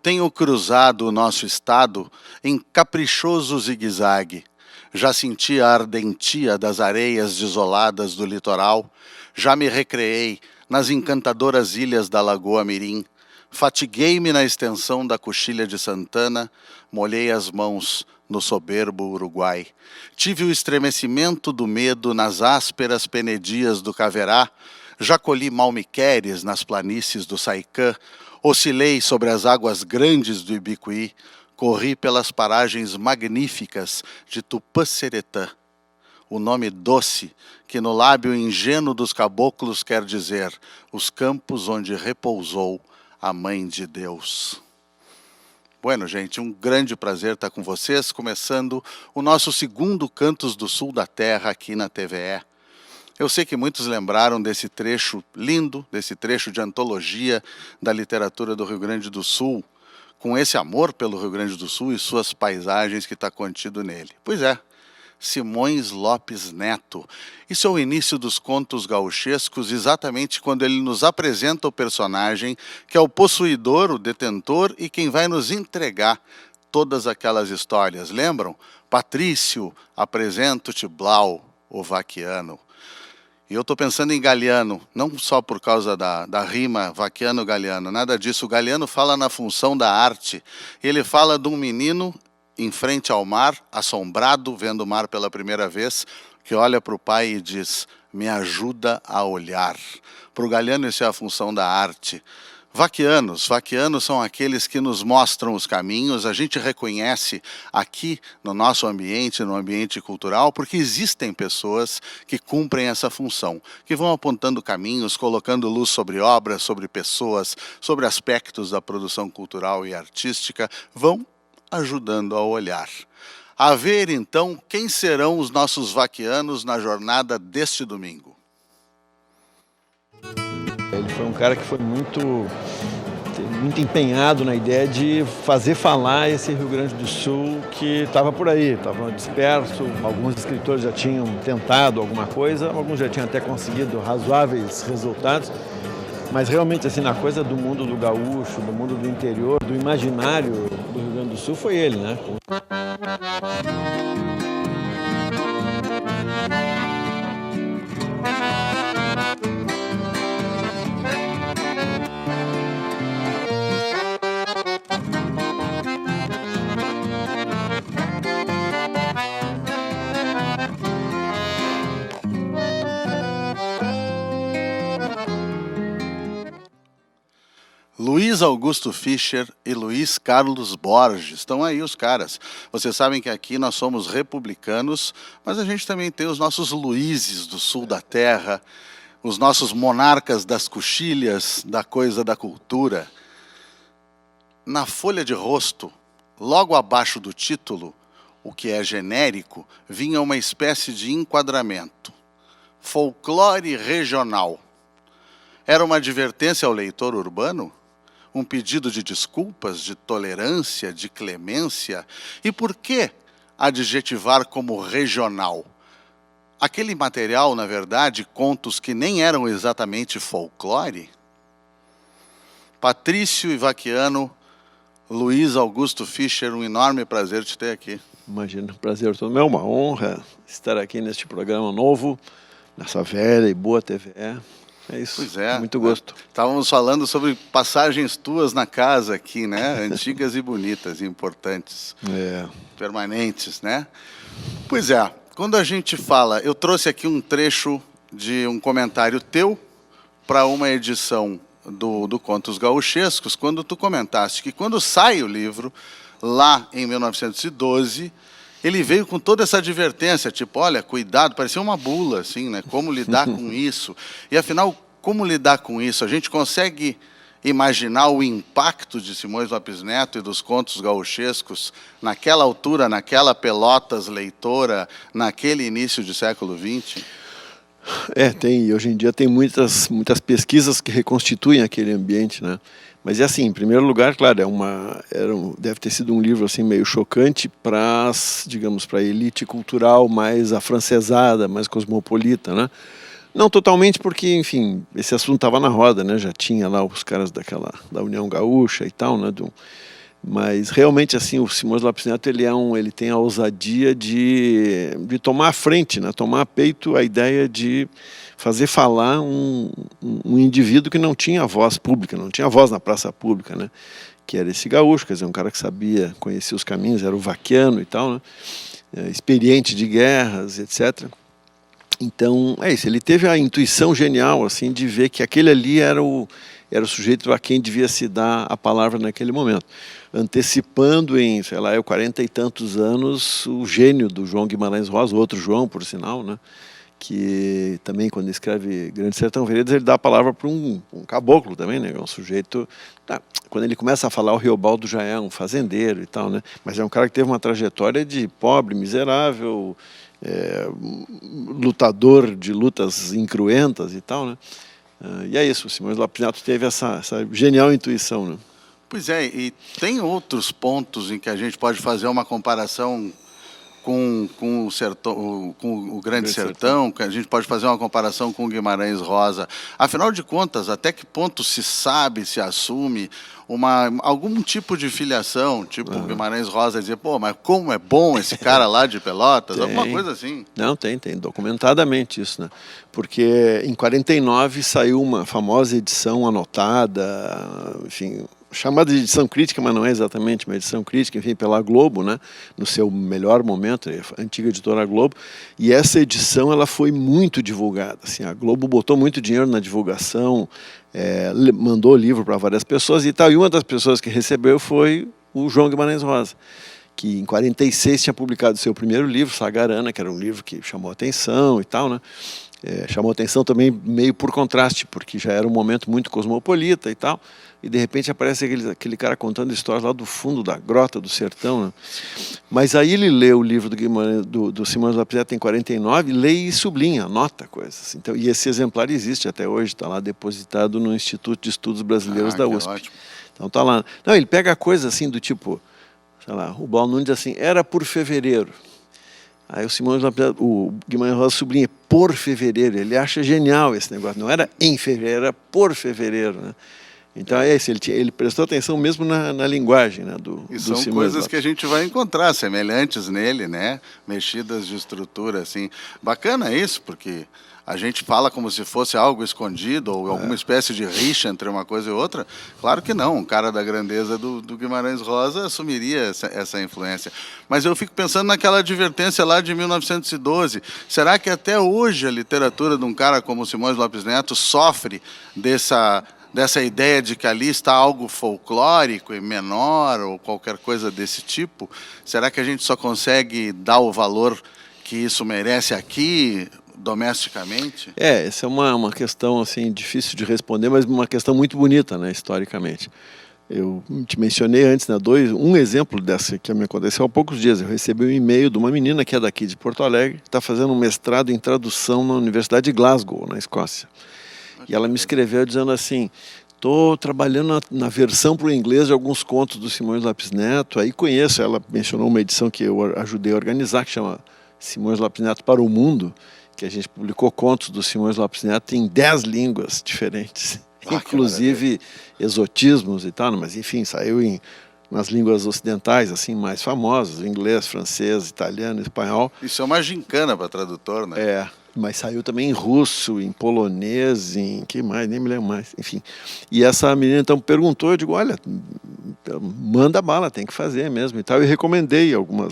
Tenho cruzado o nosso estado em caprichoso zigue-zague. Já senti a ardentia das areias desoladas do litoral. Já me recreei nas encantadoras ilhas da Lagoa Mirim. Fatiguei-me na extensão da Coxilha de Santana. Molhei as mãos no soberbo Uruguai. Tive o estremecimento do medo nas ásperas penedias do Caverá. Já colhi malmiqueres nas planícies do Saicã. Oscilei sobre as águas grandes do Ibicuí. Corri pelas paragens magníficas de Tupã-Seretã. O nome doce, que no lábio ingênuo dos caboclos quer dizer os campos onde repousou a Mãe de Deus. Bueno, gente, um grande prazer estar com vocês, começando o nosso segundo Cantos do Sul da Terra aqui na TVE. Eu sei que muitos lembraram desse trecho lindo, desse trecho de antologia da literatura do Rio Grande do Sul, com esse amor pelo Rio Grande do Sul e suas paisagens que está contido nele. Pois é, Simões Lopes Neto. Isso é o início dos contos gauchescos, exatamente quando ele nos apresenta o personagem que é o possuidor, o detentor e quem vai nos entregar todas aquelas histórias. Lembram? Patrício, apresento-te Blau, o vaquiano. E eu estou pensando em Galiano, não só por causa da rima vaquiano-galiano, nada disso. O Galiano fala na função da arte. Ele fala de um menino em frente ao mar, assombrado, vendo o mar pela primeira vez, que olha para o pai e diz, me ajuda a olhar. Para o Galiano isso é a função da arte. Vaquianos são aqueles que nos mostram os caminhos, a gente reconhece aqui no nosso ambiente, no ambiente cultural, porque existem pessoas que cumprem essa função, que vão apontando caminhos, colocando luz sobre obras, sobre pessoas, sobre aspectos da produção cultural e artística, vão ajudando a olhar. A ver, então, quem serão os nossos vaquianos na jornada deste domingo. Ele foi um cara que foi muito empenhado na ideia de fazer falar esse Rio Grande do Sul que estava por aí, estava disperso. Alguns escritores já tinham tentado alguma coisa, alguns já tinham até conseguido razoáveis resultados, mas realmente assim, na coisa do mundo do gaúcho, do mundo do interior, do imaginário do Rio Grande do Sul, foi ele, né? Luiz Augusto Fischer e Luiz Carlos Borges, estão aí os caras. Vocês sabem que aqui nós somos republicanos, mas a gente também tem os nossos Luizes do sul da terra, os nossos monarcas das coxilhas, da coisa da cultura. Na folha de rosto, logo abaixo do título, o que é genérico, vinha uma espécie de enquadramento. Folclore regional. Era uma advertência ao leitor urbano? Um pedido de desculpas, de tolerância, de clemência? E por que adjetivar como regional? Aquele material, na verdade, contos que nem eram exatamente folclore? Patrício e vaquiano, Luiz Augusto Fischer, um enorme prazer te ter aqui. Imagina, prazer todo meu, uma honra estar aqui neste programa novo, nessa velha e boa TVE. É isso, pois é, muito gosto. Estávamos falando sobre passagens tuas na casa aqui, né? Antigas e bonitas, importantes, permanentes, né? Pois é, quando a gente fala, eu trouxe aqui um trecho de um comentário teu para uma edição do Contos Gauchescos, quando tu comentaste que quando sai o livro, lá em 1912, ele veio com toda essa advertência, tipo, olha, cuidado, parecia uma bula, assim, né? Como lidar com isso? E, afinal, como lidar com isso? A gente consegue imaginar o impacto de Simões Lopes Neto e dos contos gauchescos naquela altura, naquela Pelotas leitora, naquele início do século XX? Tem. Hoje em dia tem muitas pesquisas que reconstituem aquele ambiente, né? Mas é assim, em primeiro lugar, claro, deve ter sido um livro assim meio chocante para, digamos, para a elite cultural mais afrancesada, mais cosmopolita, né? Não totalmente porque, enfim, esse assunto estava na roda, né? Já tinha lá os caras da União Gaúcha e tal, né? Mas realmente assim, o Simões Lopes Neto ele tem a ousadia de tomar a frente, né? Tomar a peito a ideia de fazer falar um indivíduo que não tinha voz pública, não tinha voz na praça pública, né? Que era esse gaúcho, quer dizer, um cara que sabia, conhecia os caminhos, era o vaquiano e tal, né? Experiente de guerras, etc. Então, é isso, ele teve a intuição genial assim, de ver que aquele ali era o sujeito a quem devia se dar a palavra naquele momento, antecipando em, sei lá, 40 e tantos anos, o gênio do João Guimarães Rosa, o outro João, por sinal, né? Que também, quando escreve Grande Sertão Veredas, ele dá a palavra para um caboclo também, né? É um sujeito... Tá, quando ele começa a falar, o Riobaldo já é um fazendeiro e tal, né? Mas é um cara que teve uma trajetória de pobre, miserável, lutador de lutas incruentas e tal, né? E é isso, o Simões Lopes Neto teve essa genial intuição, né? Pois é, e tem outros pontos em que a gente pode fazer uma comparação com o sertão, com o Grande Sertão, que a gente pode fazer uma comparação com o Guimarães Rosa. Afinal de contas, até que ponto se sabe, se assume algum tipo de filiação, tipo o Guimarães Rosa dizer, pô, mas como é bom esse cara lá de Pelotas, alguma coisa assim. Não, tem documentadamente isso, né? Porque em 49 saiu uma famosa edição anotada, enfim, chamada de edição crítica, mas não é exatamente uma edição crítica, enfim, pela Globo, né, no seu melhor momento, a antiga editora Globo, e essa edição ela foi muito divulgada, assim, a Globo botou muito dinheiro na divulgação, mandou o livro para várias pessoas e tal, e uma das pessoas que recebeu foi o João Guimarães Rosa, que em 46 tinha publicado seu primeiro livro, Sagarana, que era um livro que chamou atenção e tal, né, chamou atenção também meio por contraste, porque já era um momento muito cosmopolita e tal, e de repente aparece aquele cara contando histórias lá do fundo da grota do sertão, né? Mas aí ele lê o livro do Simões Lopes Neto em 49, lê e sublinha, anota coisas. Então, e esse exemplar existe até hoje, está lá depositado no Instituto de Estudos Brasileiros da USP. Ótimo. Então está lá. Não, ele pega coisas assim do tipo, sei lá, o Baldo Nunes diz assim, era por fevereiro. Aí o Guimarães Rosa sublinha por fevereiro, ele acha genial esse negócio, não era em fevereiro, era por fevereiro, né? Então é isso, ele prestou atenção mesmo na linguagem, né, e são coisas que a gente vai encontrar semelhantes nele, né? Mexidas de estrutura, assim. Bacana isso, porque a gente fala como se fosse algo escondido ou alguma espécie de rixa entre uma coisa e outra. Claro que não, um cara da grandeza do Guimarães Rosa assumiria essa influência. Mas eu fico pensando naquela advertência lá de 1912. Será que até hoje a literatura de um cara como Simões Lopes Neto sofre dessa ideia de que ali está algo folclórico e menor ou qualquer coisa desse tipo? Será que a gente só consegue dar o valor que isso merece aqui, domesticamente? Essa é uma questão assim, difícil de responder, mas uma questão muito bonita, né, historicamente. Eu te mencionei antes, né, um exemplo dessa que me aconteceu há poucos dias. Eu recebi um e-mail de uma menina que é daqui de Porto Alegre, que está fazendo um mestrado em tradução na Universidade de Glasgow, na Escócia. E ela me escreveu dizendo assim, estou trabalhando na versão para o inglês de alguns contos do Simões Lopes Neto, aí conheço, ela mencionou uma edição que eu ajudei a organizar, que chama Simões Lopes Neto para o Mundo, que a gente publicou contos do Simões Lopes Neto em 10 línguas diferentes, inclusive exotismos e tal, mas enfim, saiu nas línguas ocidentais, assim, mais famosas, inglês, francês, italiano, espanhol. Isso é uma gincana para tradutor, né? Mas saiu também em russo, em polonês, em que mais, nem me lembro mais, enfim. E essa menina então perguntou, eu digo, olha, manda bala, tem que fazer mesmo e tal. E recomendei alguma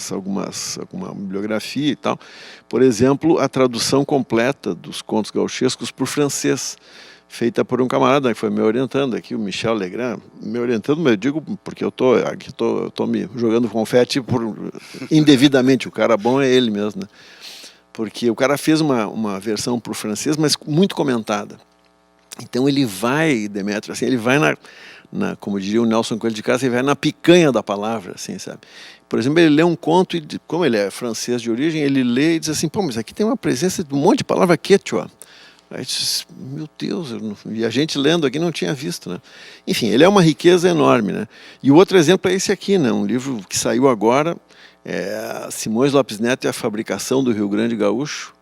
bibliografia e tal. Por exemplo, a tradução completa dos contos gauchescos para o francês, feita por um camarada que foi me orientando aqui, o Michel Legrand, me orientando, mas eu digo porque eu tô me jogando confete indevidamente, o cara bom é ele mesmo, né? Porque o cara fez uma versão para o francês, mas muito comentada. Então ele vai, Demétrio, assim, ele vai como diria o Nelson Coelho de Castro, ele vai na picanha da palavra, assim, sabe? Por exemplo, ele lê um conto e, como ele é francês de origem, ele lê e diz assim, pô, mas aqui tem uma presença de um monte de palavra quechua. Aí diz, meu Deus, e a gente lendo aqui não tinha visto, né? Enfim, ele é uma riqueza enorme, né? E o outro exemplo é esse aqui, né? Um livro que saiu agora, Simões Lopes Neto e a Fabricação do Rio Grande Gaúcho,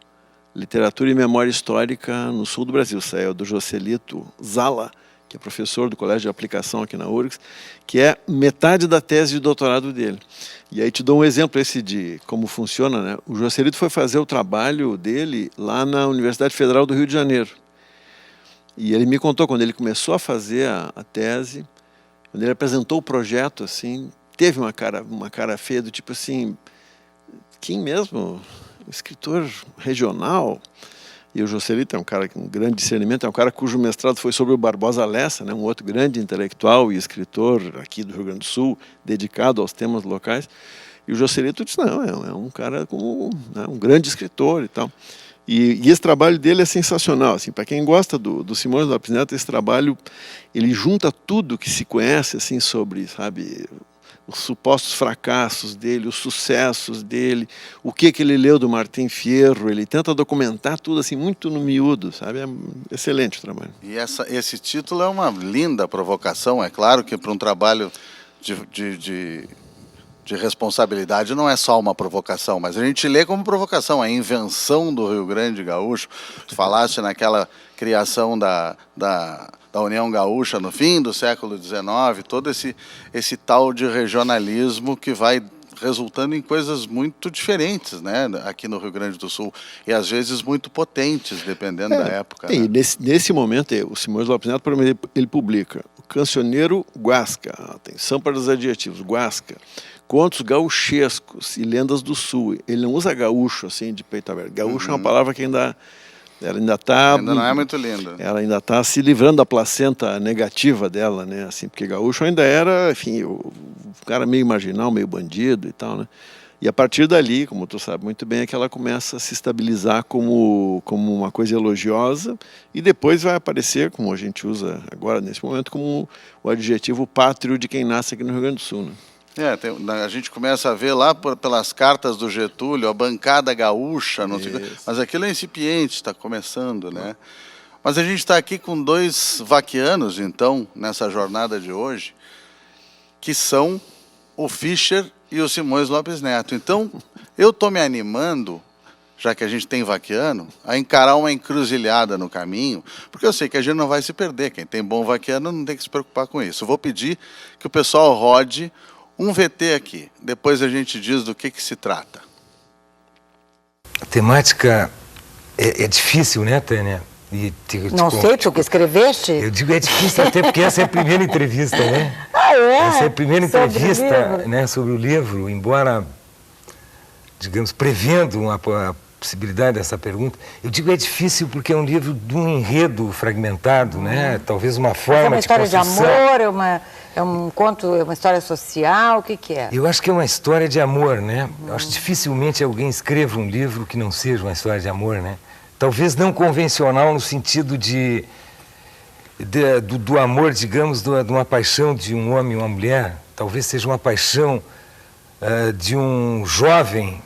Literatura e Memória Histórica no Sul do Brasil. Saiu do Joselito Zala, que é professor do Colégio de Aplicação aqui na URGS, que é metade da tese de doutorado dele. E aí te dou um exemplo esse de como funciona, né? O Joselito foi fazer o trabalho dele lá na Universidade Federal do Rio de Janeiro. E ele me contou, quando ele começou a fazer a tese, quando ele apresentou o projeto, assim, teve uma cara feia do tipo assim, quem mesmo? Escritor regional? E o Joselito é um cara com um grande discernimento, é um cara cujo mestrado foi sobre o Barbosa Lessa, né, um outro grande intelectual e escritor aqui do Rio Grande do Sul, dedicado aos temas locais. E o Joselito disse, não, é um cara como, né, um grande escritor e tal. E esse trabalho dele é sensacional. Assim, para quem gosta do Simões Lopes Neto, esse trabalho, ele junta tudo que se conhece assim, sobre, sabe, os supostos fracassos dele, os sucessos dele, o que ele leu do Martim Fierro, ele tenta documentar tudo assim muito no miúdo, sabe? É excelente o trabalho. E esse título é uma linda provocação, é claro que para um trabalho de responsabilidade não é só uma provocação, mas a gente lê como provocação, a invenção do Rio Grande Gaúcho. Tu falaste naquela criação da União Gaúcha no fim do século XIX, todo esse tal de regionalismo que vai resultando em coisas muito diferentes, né, aqui no Rio Grande do Sul, e às vezes muito potentes, dependendo da época. E né? nesse momento, o Simões Lopes Neto, ele publica o Cancioneiro Guasca, atenção para os adjetivos, Guasca, contos gauchescos e lendas do Sul. Ele não usa gaúcho, assim, de peito aberto. Gaúcho é uma palavra que ainda não é muito linda. Ela ainda está se livrando da placenta negativa dela, né? Assim, porque gaúcho ainda era, enfim, o cara meio marginal, meio bandido e tal, né? E a partir dali, como tu sabe muito bem, é que ela começa a se estabilizar como uma coisa elogiosa e depois vai aparecer, como a gente usa agora, nesse momento, como o adjetivo pátrio de quem nasce aqui no Rio Grande do Sul, né? A gente começa a ver lá pelas cartas do Getúlio, a bancada gaúcha, mas aquilo é incipiente, está começando, né? Mas a gente está aqui com dois vaquianos, então, nessa jornada de hoje, que são o Fischer e o Simões Lopes Neto. Então, eu estou me animando, já que a gente tem vaquiano, a encarar uma encruzilhada no caminho, porque eu sei que a gente não vai se perder. Quem tem bom vaquiano não tem que se preocupar com isso. Eu vou pedir que o pessoal rode um VT aqui, depois a gente diz do que se trata. A temática é difícil, né, Tânia? Não sei, tu que escreveste? Eu digo é difícil até porque essa é a primeira entrevista, né? Ah, é? Essa é a primeira entrevista, né, sobre o livro, embora, digamos, prevendo a possibilidade dessa pergunta. Eu digo é difícil porque é um livro de um enredo fragmentado, né? Talvez uma forma de construção. É uma história de amor, é um conto, é uma história social, o que é? Eu acho que é uma história de amor, né? Eu acho que dificilmente alguém escreva um livro que não seja uma história de amor, né? Talvez não convencional no sentido do amor, digamos, de uma paixão de um homem e uma mulher. Talvez seja uma paixão de um jovem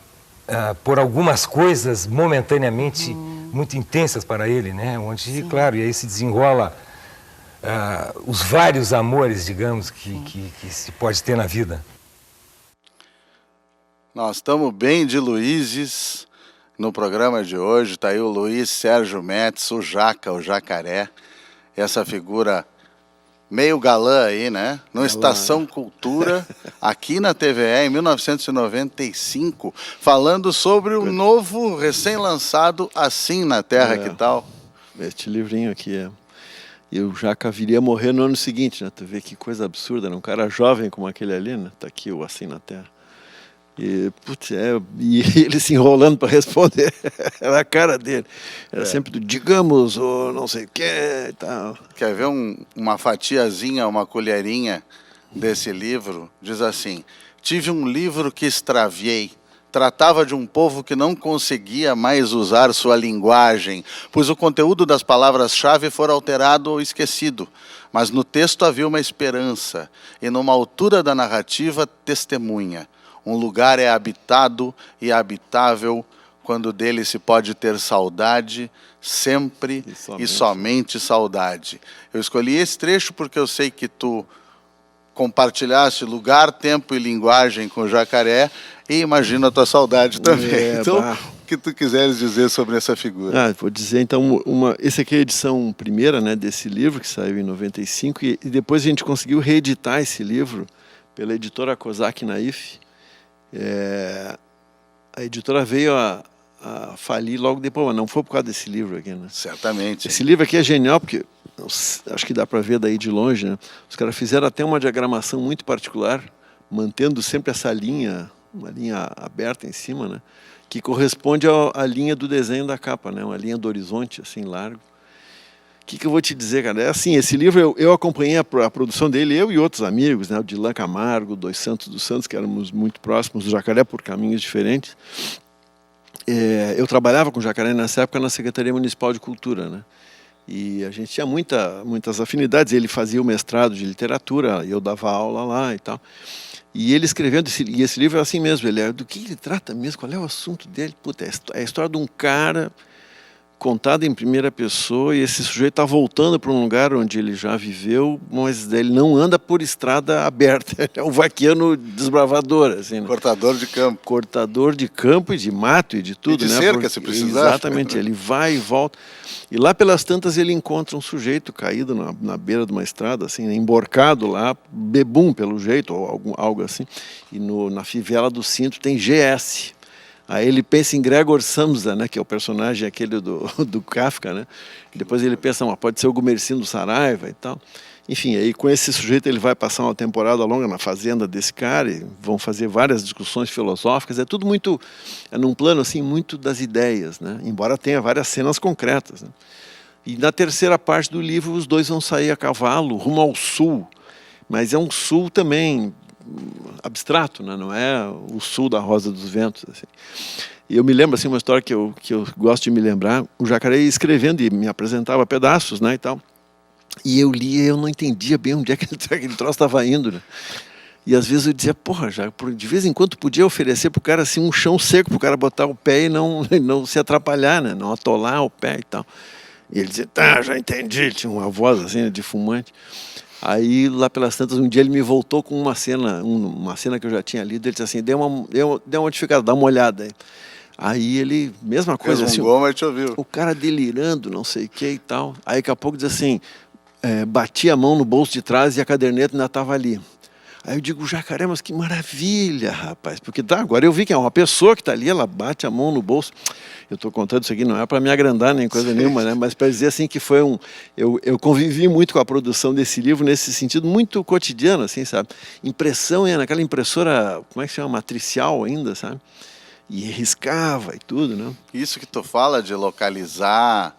por algumas coisas momentaneamente muito intensas para ele, né? Onde, claro, e aí se desenrola os vários amores, digamos, que se pode ter na vida. Nós estamos bem de Luizes no programa de hoje. Está aí o Luiz Sérgio Metz, o Jaca, o Jacaré, essa figura meio galã aí, né? No Estação Cultura, aqui na TVE, em 1995, falando sobre o novo, recém-lançado Assim na Terra, que tal? Este livrinho aqui E o Jaca viria a morrer no ano seguinte, né? Tu vê que coisa absurda, né? Um cara jovem como aquele ali, né? Tá aqui o Assim na Terra. E, putz, e ele se enrolando para responder, era a cara dele. Era sempre do digamos, ou não sei o que e tal. Quer ver uma fatiazinha, uma colherinha desse livro? Diz assim: tive um livro que extraviei. Tratava de um povo que não conseguia mais usar sua linguagem, pois o conteúdo das palavras-chave fora alterado ou esquecido. Mas no texto havia uma esperança, e numa altura da narrativa, testemunha. Um lugar é habitado e habitável quando dele se pode ter saudade, sempre e somente saudade. Eu escolhi esse trecho porque eu sei que tu compartilhaste lugar, tempo e linguagem com o Jacaré, E imagino a tua saudade também. Então, bah. o que tu quiseres dizer sobre essa figura? Vou dizer então, esse aqui é a edição primeira, né, desse livro, que saiu em 95, e depois a gente conseguiu reeditar esse livro pela editora Kozak Naif. A editora veio a falir logo depois, mas não foi por causa desse livro aqui, né? Certamente. Esse livro aqui é genial, porque acho que dá para ver daí de longe, né? Os caras fizeram até uma diagramação muito particular, mantendo sempre essa linha, uma linha aberta em cima, né? Que corresponde à linha do desenho da capa, né? Uma linha do horizonte, assim, largo. O que eu vou te dizer, cara? É assim, esse livro eu acompanhei a produção dele, eu e outros amigos, né? O Dilan Camargo, Dois Santos dos Santos, que éramos muito próximos do Jacaré por caminhos diferentes. Eu trabalhava com o Jacaré nessa época na Secretaria Municipal de Cultura, né? E a gente tinha muitas afinidades. Ele fazia o mestrado de literatura, eu dava aula lá e tal. E ele escrevendo, e esse livro é assim mesmo, do que ele trata mesmo, qual é o assunto dele? Puta, é a história de um cara contada em primeira pessoa, e esse sujeito está voltando para um lugar onde ele já viveu, mas ele não anda por estrada aberta, é um vaquiano desbravador, assim, né? Cortador de campo. Cortador de campo e de mato e de tudo, e de né? cerca, se precisar. Exatamente, ele vai e volta. E lá pelas tantas ele encontra um sujeito caído na beira de uma estrada, assim, emborcado lá, bebum pelo jeito, ou algo assim, e na fivela do Cinto tem GS. Aí ele pensa em Gregor Samsa, né, que é o personagem aquele do Kafka, né? Depois ele pensa, pode ser o Gumercindo Saraiva e tal. Enfim, aí com esse sujeito ele vai passar uma temporada longa na fazenda desse cara e vão fazer várias discussões filosóficas. É tudo muito, num plano assim, muito das ideias, né? Embora tenha várias cenas concretas, né? E na terceira parte do livro os dois vão sair a cavalo rumo ao sul, mas é um sul também abstrato, né? Não é o sul da Rosa dos Ventos, assim. E eu me lembro assim, uma história que eu gosto de me lembrar, o Jacaré ia escrevendo e me apresentava pedaços, né, e tal, e eu lia e eu não entendia bem onde é que aquele troço estava indo, né? E às vezes eu dizia, porra, já, de vez em quando podia oferecer pro cara assim um chão seco pro cara botar o pé e não se atrapalhar, né? Não atolar o pé e tal. E ele dizia, tá, já entendi, tinha uma voz assim de fumante. Aí, lá pelas tantas, um dia ele me voltou com uma cena que eu já tinha lido. Ele disse assim, dê uma modificada, dá uma olhada aí. Aí ele, mesma coisa assim, te ouviu. o cara delirando, não sei o que e tal. Aí daqui a pouco diz assim, bati a mão no bolso de trás e a caderneta ainda estava ali. Aí eu digo, Jacaré, mas que maravilha, rapaz. Porque agora eu vi que é uma pessoa que está ali, ela bate a mão no bolso. Eu estou contando isso aqui, não é para me agrandar nem coisa nenhuma, né? Mas para dizer assim que foi eu convivi muito com a produção desse livro nesse sentido muito cotidiano, assim, sabe? Impressão, naquela impressora, como é que se chama? Matricial ainda, sabe? E riscava e tudo, né? Isso que tu fala de localizar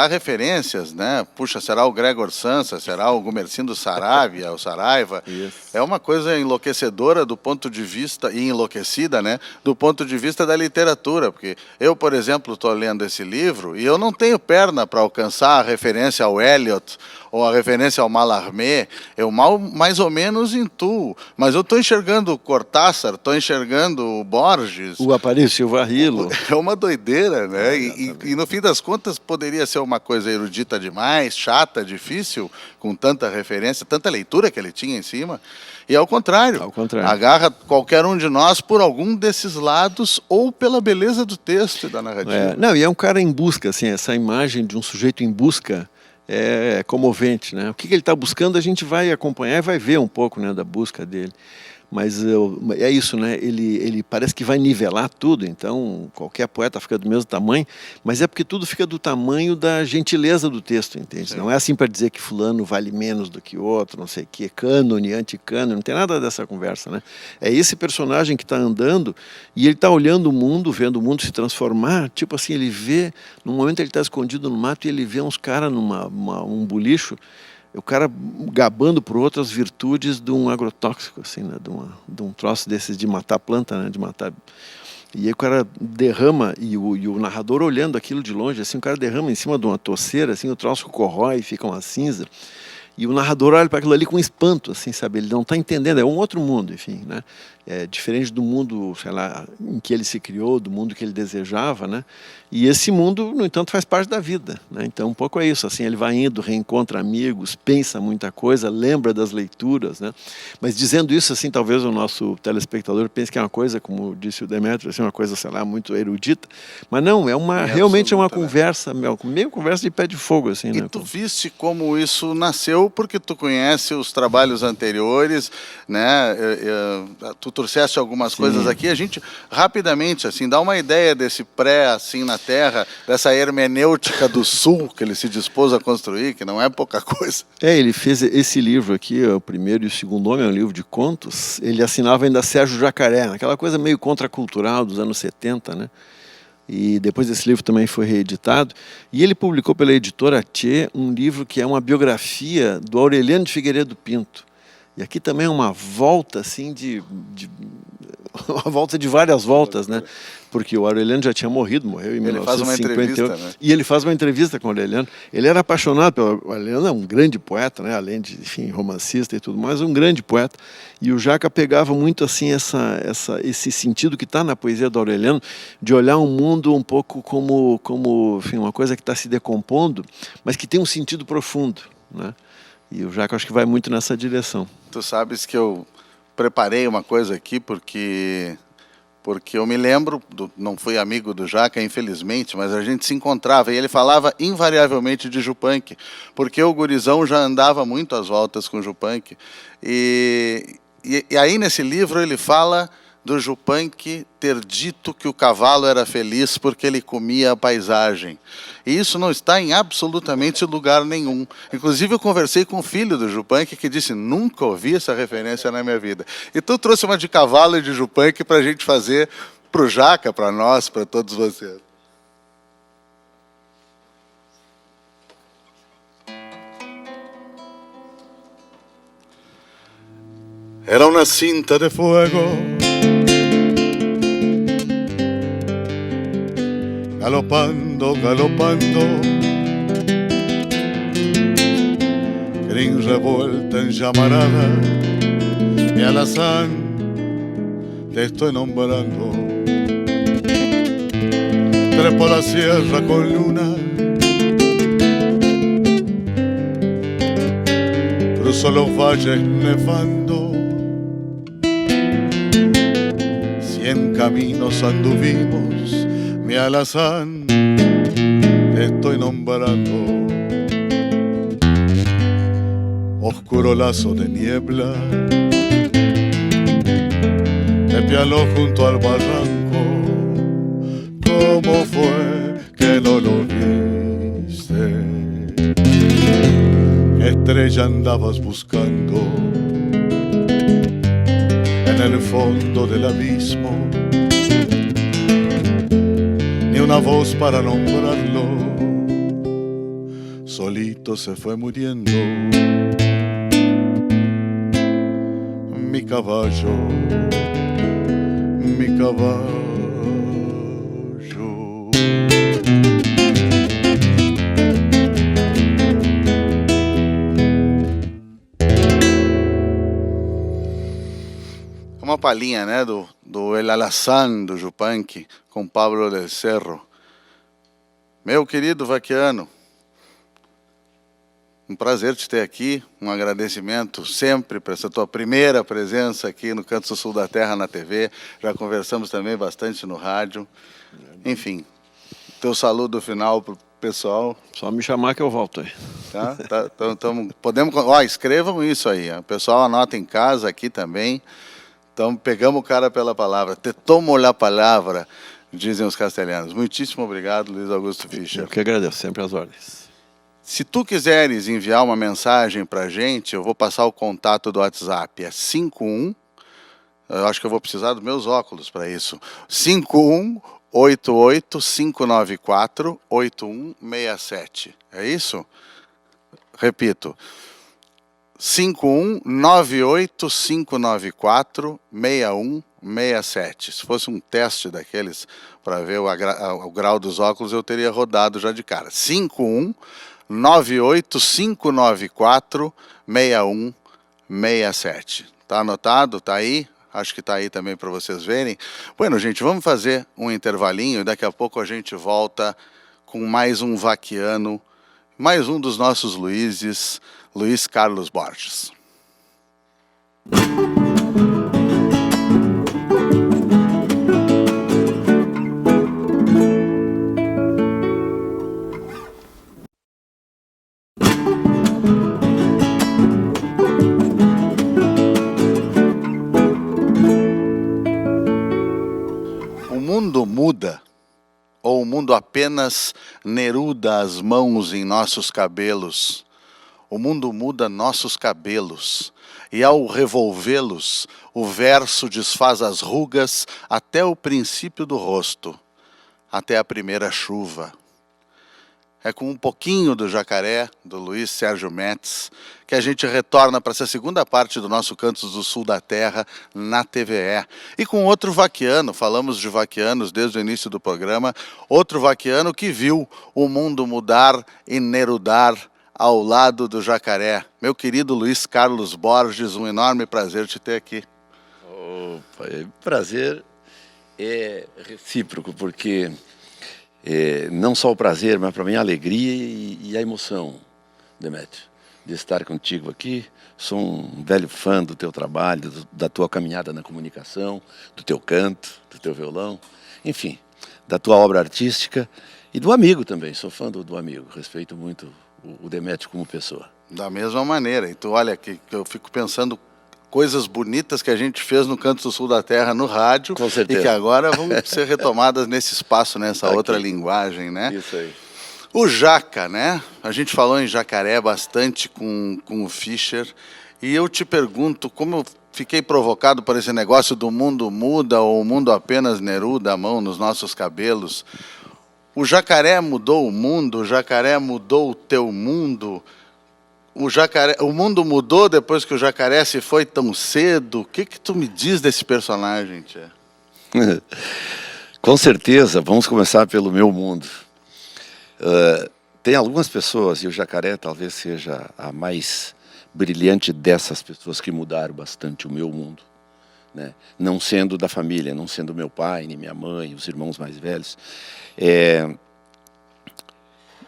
referências, né? Puxa, será o Gregor Samsa, será o Gumercindo Saravia, o Saraiva? Isso. É uma coisa enlouquecedora do ponto de vista, e enlouquecida, né? Do ponto de vista da literatura, porque eu, por exemplo, estou lendo esse livro e eu não tenho perna para alcançar a referência ao Eliot ou a referência ao Mallarmé. Eu mais ou menos intuo, mas eu estou enxergando o Cortázar, estou enxergando o Borges. O Aparício Silva Rilo. É uma doideira, né? E no fim das contas poderia ser uma coisa erudita demais, chata, difícil, com tanta referência, tanta leitura que ele tinha em cima. E ao contrário, agarra qualquer um de nós por algum desses lados ou pela beleza do texto e da narrativa. Não, e é um cara em busca, assim, essa imagem de um sujeito em busca é comovente, né? O que ele está buscando a gente vai acompanhar e vai ver um pouco, né, da busca dele. Mas é isso, né? Ele parece que vai nivelar tudo, então qualquer poeta fica do mesmo tamanho, mas é porque tudo fica do tamanho da gentileza do texto, entende? Sim. Não é assim para dizer que fulano vale menos do que outro, não sei o que, cânone, anticânone, não tem nada dessa conversa, né? É esse personagem que está andando e ele está olhando o mundo, vendo o mundo se transformar, tipo assim, ele vê, num momento ele está escondido no mato e ele vê uns caras um bulicho, o cara gabando por outro as virtudes de um agrotóxico, assim, né? De um troço desses de matar planta, né? De matar. E aí o cara derrama, e o narrador olhando aquilo de longe, assim, o cara derrama em cima de uma toceira, assim, o troço corrói, fica uma cinza. E o narrador olha para aquilo ali com espanto, assim, sabe? Ele não está entendendo, é um outro mundo, enfim, né? diferente do mundo, sei lá, em que ele se criou, do mundo que ele desejava, né? E esse mundo, no entanto, faz parte da vida, né? Então, um pouco é isso, assim, ele vai indo, reencontra amigos, pensa muita coisa, lembra das leituras, né? Mas dizendo isso, assim, talvez o nosso telespectador pense que é uma coisa, como disse o Demétrio, assim, uma coisa, sei lá, muito erudita, mas não, realmente é uma conversa, meio conversa de pé de fogo, assim, E né? tu viste como isso nasceu, porque tu conhece os trabalhos anteriores, né? Tu trouxeste algumas coisas aqui, a gente rapidamente, assim, dá uma ideia desse pré, assim, na Terra, dessa hermenêutica do Sul que ele se dispôs a construir, que não é pouca coisa. Ele fez esse livro aqui, o primeiro e o segundo homem, é um livro de contos. Ele assinava ainda Sérgio Jacaré, aquela coisa meio contracultural dos anos 70, né? E depois esse livro também foi reeditado. E ele publicou pela editora Tchê um livro que é uma biografia do Aureliano de Figueiredo Pinto. E aqui também é uma volta, assim, uma volta de várias voltas, né? Porque o Aureliano já tinha morreu em 1958. Ele faz uma entrevista, né? E ele faz uma entrevista com o Aureliano. Ele era apaixonado pelo Aureliano, é um grande poeta, né? Além de, enfim, romancista e tudo mais, um grande poeta. E o Jaca pegava muito, assim, esse sentido que está na poesia do Aureliano, de olhar um mundo um pouco como enfim, uma coisa que está se decompondo, mas que tem um sentido profundo, né? E o Jaca acho que vai muito nessa direção. Tu sabes que eu preparei uma coisa aqui porque eu me lembro, não fui amigo do Jaca, infelizmente, mas a gente se encontrava e ele falava invariavelmente de Jupanque, porque o gurizão já andava muito às voltas com Jupanque. E aí nesse livro ele fala do Jupanque ter dito que o cavalo era feliz porque ele comia a paisagem. E isso não está em absolutamente lugar nenhum. Inclusive eu conversei com o filho do Jupanque que disse, nunca ouvi essa referência na minha vida. E tu trouxe uma de cavalo e de Jupanque para a gente fazer para o Jaca, para nós, para todos vocês. Era una cinta de fuego, galopando, galopando, crin revuelta en llamarada, mi alazán te estoy nombrando. Trepo la sierra con luna, cruzo los valles nevando, 100 caminos anduvimos, mi alazán te estoy nombrando. Oscuro lazo de niebla te pialó junto al barranco. ¿Cómo fue que no lo viste? ¿Qué estrella andabas buscando en el fondo del abismo? Ni una voz para nombrarlo, solito se fue muriendo. Mi caballo, mi caballo. Uma palhinha, né, do El Alazán, do Jupanque, com Pablo del Cerro. Meu querido Vaquiano, um prazer te ter aqui, um agradecimento sempre por essa tua primeira presença aqui no Canto Sul da Terra na TV. Já conversamos também bastante no rádio. Enfim, teu saludo final para o pessoal. Só me chamar que eu volto aí. Tá? Podemos, escrevam isso aí. O pessoal anota em casa aqui também. Então, pegamos o cara pela palavra. Te tomo la palavra, dizem os castelhanos. Muitíssimo obrigado, Luiz Augusto Fischer. Eu que agradeço, sempre às ordens. Se tu quiseres enviar uma mensagem para a gente, eu vou passar o contato do WhatsApp. É 51, eu acho que eu vou precisar dos meus óculos para isso. 5188-594-8167. É isso? Repito. 5198-594-6167. Se fosse um teste daqueles para ver o grau dos óculos, eu teria rodado já de cara. 5198-594-6167. Tá anotado? Tá aí? acho que está aí também para vocês verem. Bueno, gente, vamos fazer um intervalinho e daqui a pouco a gente volta com mais um vaquiano, mais um dos nossos Luizes, Luiz Carlos Borges. O mundo muda, ou o mundo apenas neruda as mãos em nossos cabelos. O mundo muda nossos cabelos, e ao revolvê-los, o verso desfaz as rugas até o princípio do rosto, até a primeira chuva. É com um pouquinho do Jacaré, do Luiz Sérgio Metz, que a gente retorna para essa segunda parte do nosso Cantos do Sul da Terra na TVE. E com outro vaquiano, falamos de vaquianos desde o início do programa, outro vaquiano que viu o mundo mudar e nerudar ao lado do Jacaré. Meu querido Luiz Carlos Borges, um enorme prazer te ter aqui. Opa, prazer é recíproco, porque não só o prazer, mas para mim a alegria e a emoção, Demétrio, de estar contigo aqui. Sou um velho fã do teu trabalho, da tua caminhada na comunicação, do teu canto, do teu violão, enfim, da tua obra artística e do amigo também. Sou fã do amigo, respeito muito o Demétrio como pessoa. Da mesma maneira. Então, olha, que eu fico pensando coisas bonitas que a gente fez no Canto do Sul da Terra, no rádio, com certeza, e que agora vão ser retomadas nesse espaço, nessa outra linguagem, né? Isso aí. O Jaca, né? A gente falou em Jacaré bastante com o Fischer, e eu te pergunto, como eu fiquei provocado por esse negócio do mundo muda ou o mundo apenas neruda a mão nos nossos cabelos. O Jacaré mudou o mundo, o Jacaré mudou o teu mundo. O mundo mudou depois que o Jacaré se foi tão cedo. O que tu me diz desse personagem, tia? Com certeza, vamos começar pelo meu mundo. Tem algumas pessoas, e o Jacaré talvez seja a mais brilhante dessas pessoas que mudaram bastante o meu mundo, né? Não sendo da família, não sendo meu pai, nem minha mãe, os irmãos mais velhos.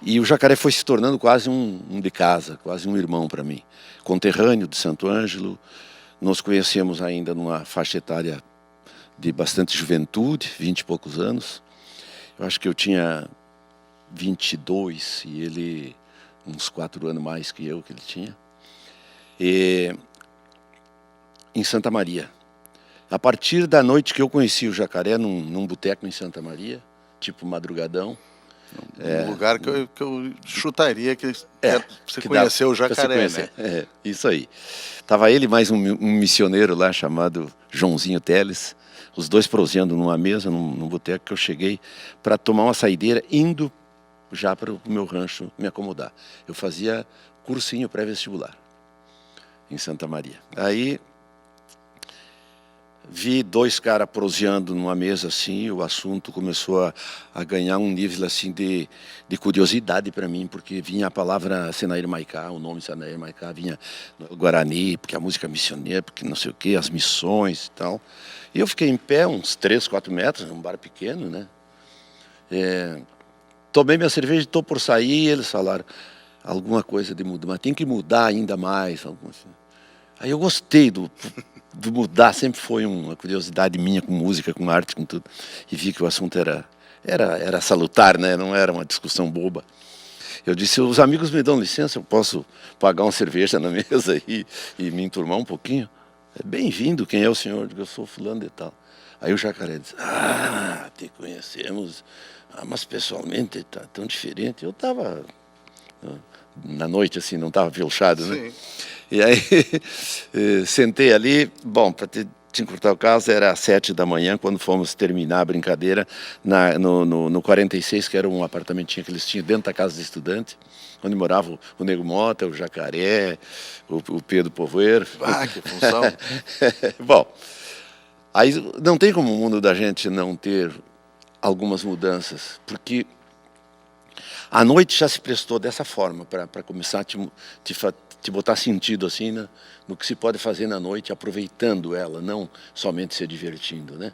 E o Jacaré foi se tornando quase um de casa, quase um irmão para mim. Conterrâneo de Santo Ângelo, nos conhecemos ainda numa faixa etária de bastante juventude, 20 e poucos anos. Eu acho que eu tinha 22 e ele uns 4 anos mais que eu, que ele tinha. E em Santa Maria. A partir da noite que eu conheci o Jacaré, num boteco em Santa Maria, tipo madrugadão. Um lugar que eu chutaria que você conheceu o Jacaré, né? Isso aí. Tava ele mais um missioneiro lá chamado Joãozinho Teles, os dois proseando numa mesa, num boteco que eu cheguei para tomar uma saideira, indo já para o meu rancho me acomodar. Eu fazia cursinho pré-vestibular em Santa Maria. Aí vi 2 caras proseando numa mesa assim, e o assunto começou a ganhar um nível assim de curiosidade para mim, porque vinha a palavra Senair Maicá, o nome Senair Maicá vinha no Guarani, porque a música missioneira, porque não sei o que, as missões e tal. E eu fiquei em pé uns 3, 4 metros, um bar pequeno, né? Tomei minha cerveja e estou por sair, e eles falaram alguma coisa de mudar, mas tem que mudar ainda mais. Aí eu gostei do mudar, sempre foi uma curiosidade minha com música, com arte, com tudo. E vi que o assunto era salutar, né? Não era uma discussão boba. Eu disse, os amigos me dão licença, eu posso pagar uma cerveja na mesa e me enturmar um pouquinho? Bem-vindo, quem é o senhor? Eu digo, eu sou fulano de tal. Aí o Jacaré disse, te conhecemos, mas pessoalmente tá tão diferente. Eu estava na noite assim, não estava pilchado, né? Sim. E aí sentei ali, bom, para te encurtar o caso, era às 7 da manhã, quando fomos terminar a brincadeira no 46, que era um apartamentinho que eles tinham dentro da casa de estudante, onde morava o Nego Mota, o Jacaré, o Pedro Povoeiro. Ah, que função! Bom, aí não tem como o mundo da gente não ter algumas mudanças, porque A noite já se prestou dessa forma, para começar a te botar sentido assim, né, no que se pode fazer na noite, aproveitando ela, não somente se divertindo, né?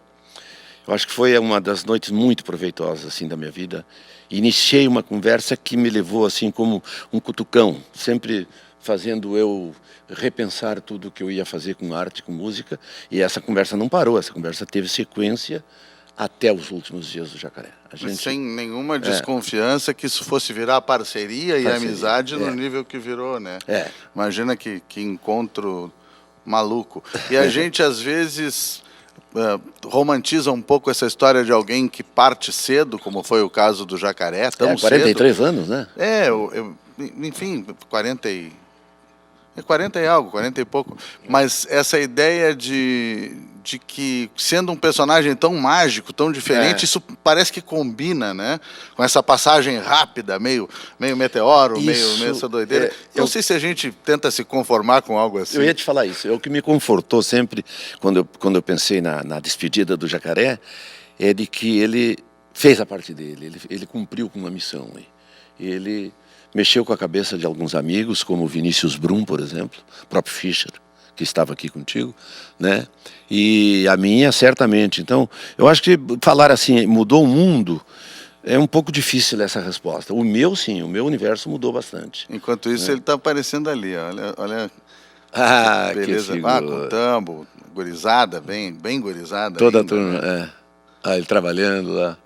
Eu acho que foi uma das noites muito proveitosas assim da minha vida. Iniciei uma conversa que me levou assim como um cutucão, sempre fazendo eu repensar tudo que eu ia fazer com arte, com música, e essa conversa não parou, essa conversa teve sequência até os últimos dias do Jacaré. Sem nenhuma desconfiança que isso fosse virar parceria e amizade no nível que virou, né? Imagina que encontro maluco. E a gente, às vezes, romantiza um pouco essa história de alguém que parte cedo, como foi o caso do Jacaré, tão 43 cedo. anos, né? Enfim, 40 e algo, 40 e pouco. Mas essa ideia de que, sendo um personagem tão mágico, tão diferente, isso parece que combina, né? Com essa passagem rápida, meio meteoro, meio essa doideira. Não sei se a gente tenta se conformar com algo assim. Eu ia te falar isso. O que me confortou sempre, quando eu pensei na despedida do Jacaré, é de que ele fez a parte dele, ele cumpriu com uma missão. Ele mexeu com a cabeça de alguns amigos, como o Vinícius Brum, por exemplo, o próprio Fischer, que estava aqui contigo, né? E a minha, certamente. Então, eu acho que falar assim, mudou o mundo, é um pouco difícil essa resposta. O meu, sim, o meu universo mudou bastante. Enquanto isso, ele está aparecendo ali, olha. Beleza. Que com tambo, gurizada, bem gurizada. Toda ainda, a turma, né? Ele trabalhando lá.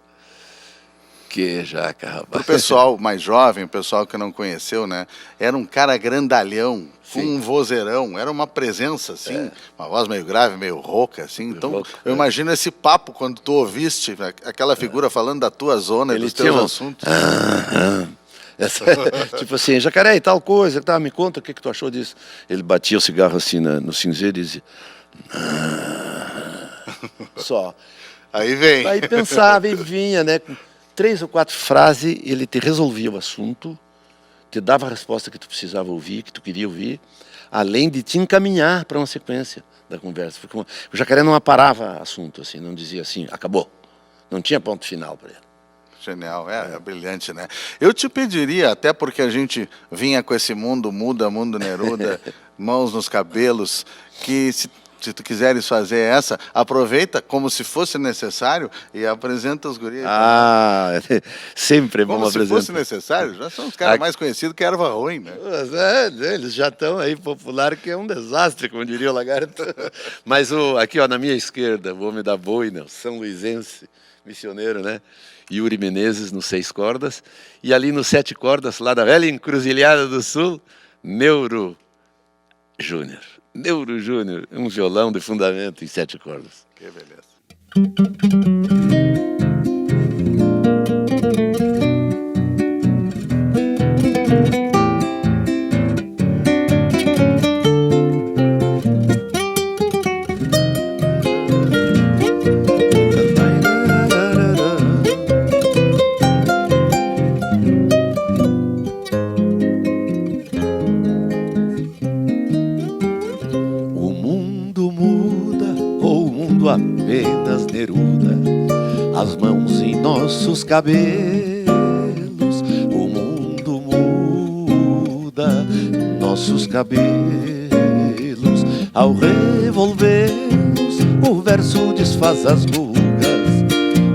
Que jaca, rapaz. Para o pessoal mais jovem, o pessoal que não conheceu, né? Era um cara grandalhão, com um vozeirão, era uma presença, assim, uma voz meio grave, meio rouca, assim. Então, eu imagino esse papo quando tu ouviste aquela figura falando da tua zona e dos teus assuntos. Tipo assim, Jacaré e tal coisa, tá, me conta o que tu achou disso. Ele batia o cigarro assim no cinzeiro e dizia... Só. Aí pensava e vinha, né? 3 ou 4 frases, ele te resolvia o assunto, te dava a resposta que tu precisava ouvir, que tu queria ouvir, além de te encaminhar para uma sequência da conversa. Porque o Jacaré não aparava assunto, assim, não dizia assim, acabou. Não tinha ponto final para ele. Genial, é brilhante, né? Eu te pediria, até porque a gente vinha com esse mundo Neruda, mãos nos cabelos, que se tu quiseres fazer essa, aproveita como se fosse necessário e apresenta os guris. Sempre é bom apresentar. Como se fosse necessário, já são os caras mais conhecidos que erva ruim, né? Eles já estão aí popular, que é um desastre, como diria o Lagarto. Mas aqui, ó, na minha esquerda, o homem da boina, o São Luizense, missioneiro, né? Yuri Menezes, no 6 cordas. E ali no 7 cordas, lá da velha Encruzilhada do Sul, Neuro Júnior, um violão de fundamento em 7 cordas. Que beleza. Apenas Neruda, as mãos em nossos cabelos, o mundo muda nossos cabelos. Ao revolvermos, o verso desfaz as rugas,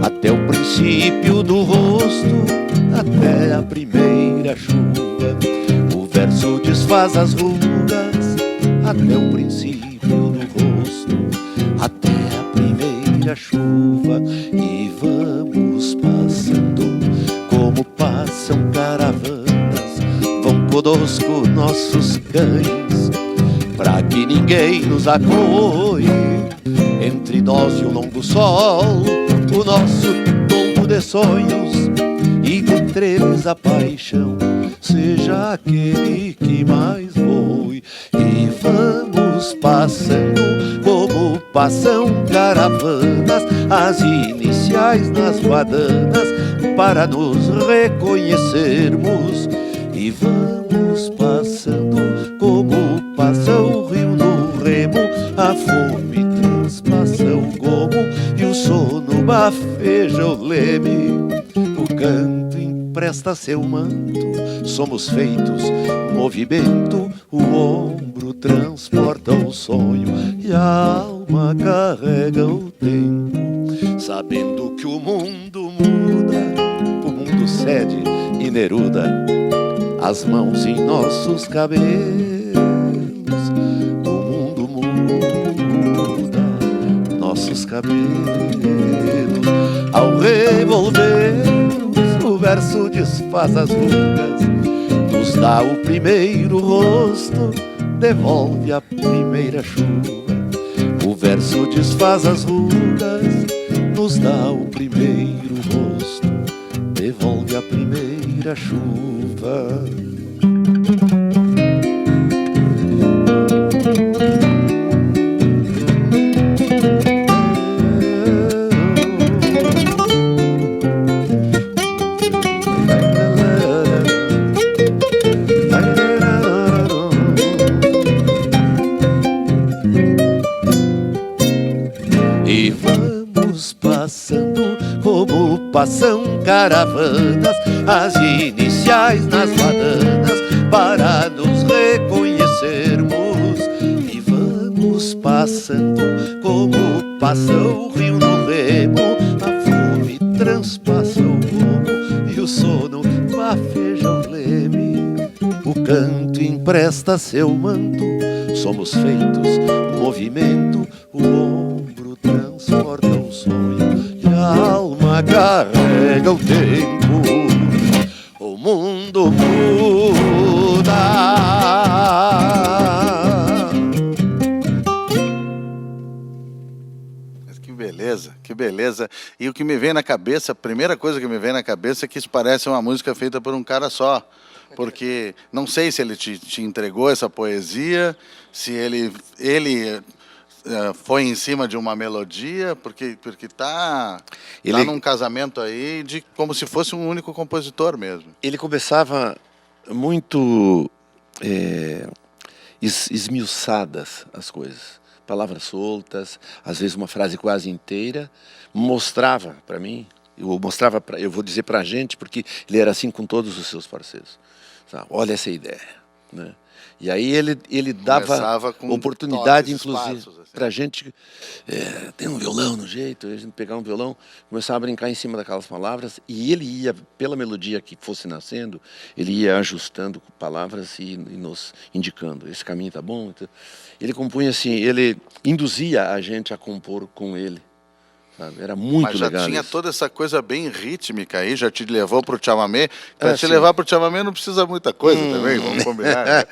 até o princípio do rosto, até a primeira chuva. O verso desfaz as rugas, até o princípio do rosto, até a chuva, e vamos passando como passam caravanas. Vão conosco nossos cães, pra que ninguém nos acoie. Entre nós e o longo sol, o nosso tombo de sonhos, e dentre eles a paixão seja aquele que mais voe. E vamos passando como passam caravanas, as iniciais nas badanas, para nos reconhecermos. E vamos passando como passa o rio no remo, a fome transpassa o gomo e o sono bafeja o leme. O canto empresta seu manto, somos feitos, movimento, o ombro transporta o sonho e a alma carrega o tempo. Sabendo que o mundo muda, o mundo cede e Neruda as mãos em nossos cabelos. O mundo muda nossos cabelos. Ao revolvermos, o verso desfaz as rugas, nos dá o primeiro rosto, devolve a primeira chuva. O verso desfaz as rugas, nos dá o primeiro rosto, devolve a primeira chuva. E vamos passando como passam caravanas, as iniciais nas bananas, para nos reconhecermos. E vamos passando como passa o rio no remo, a fome transpassa o gomo e o sono bafeja o leme. O canto empresta seu manto, somos feitos, movimento, o ombro transporta o sonho e a alma carrega o tempo. O mundo muda. Mas que beleza, que beleza. E o que me vem na cabeça, a primeira coisa que me vem na cabeça é que isso parece uma música feita por um cara só. Porque não sei se ele te entregou essa poesia, se ele foi em cima de uma melodia, porque tá num casamento aí de como se fosse um único compositor mesmo. Ele começava muito esmiuçadas as coisas, palavras soltas, às vezes uma frase quase inteira, mostrava para mim, eu vou dizer para a gente, porque ele era assim com todos os seus parceiros. Sabe? Olha essa ideia, né? E aí ele dava oportunidade, inclusive, assim, para a gente ter um violão no jeito, a gente pegar um violão, começar a brincar em cima daquelas palavras, e ele ia, pela melodia que fosse nascendo, ele ia ajustando palavras e nos indicando, esse caminho tá bom. Então, ele compunha assim, ele induzia a gente a compor com ele. Sabe? Era muito legal. Mas já tinha isso. toda essa coisa bem rítmica aí, já te levou para o chamamé. Para te levar para o chamamé não precisa muita coisa também, vamos combinar. Né?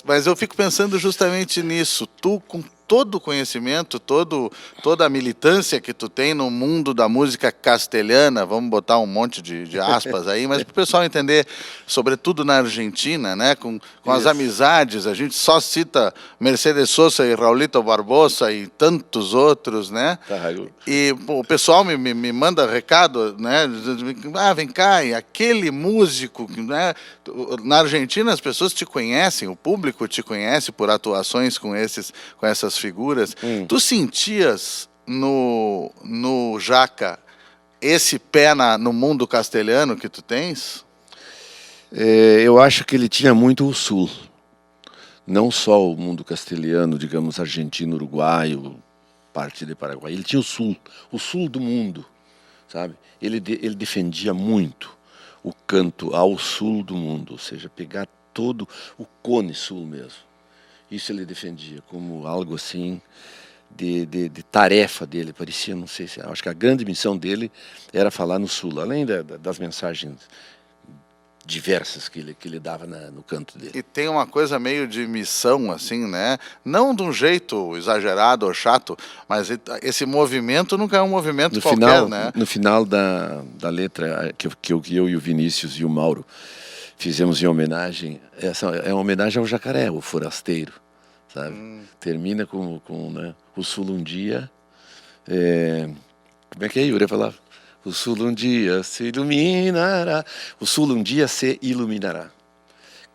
Mas eu fico pensando justamente nisso. Tu, com todo o conhecimento, toda a militância que tu tem no mundo da música castelhana, vamos botar um monte de aspas aí, mas para o pessoal entender, sobretudo na Argentina, né, com as amizades, a gente só cita Mercedes Sosa e Raulito Barbosa e tantos outros, né? E pô, o pessoal me manda recado, né? Vem cá, e aquele músico, né? Na Argentina as pessoas te conhecem, o público te conhece por atuações com essas figuras. Tu sentias no Jaca esse pé no mundo castelhano que tu tens? Eu acho que ele tinha muito o sul, não só o mundo castelhano, digamos, argentino, uruguaio, parte de Paraguai. Ele tinha o sul do mundo, sabe? Ele defendia muito o canto ao sul do mundo, ou seja, pegar todo o cone sul mesmo. Isso ele defendia como algo assim de tarefa dele, parecia, não sei se... Acho que a grande missão dele era falar no sul, além das mensagens diversas que ele dava no canto dele. E tem uma coisa meio de missão, assim, né? Não de um jeito exagerado ou chato, mas esse movimento nunca é um movimento qualquer, né? No final da letra que eu e o Vinícius e o Mauro fizemos em homenagem, essa é uma homenagem ao jacaré, o forasteiro, sabe? Termina com né, o sul um dia, como é que é, Yuri, falar? O sul um dia se iluminará, o sul um dia se iluminará.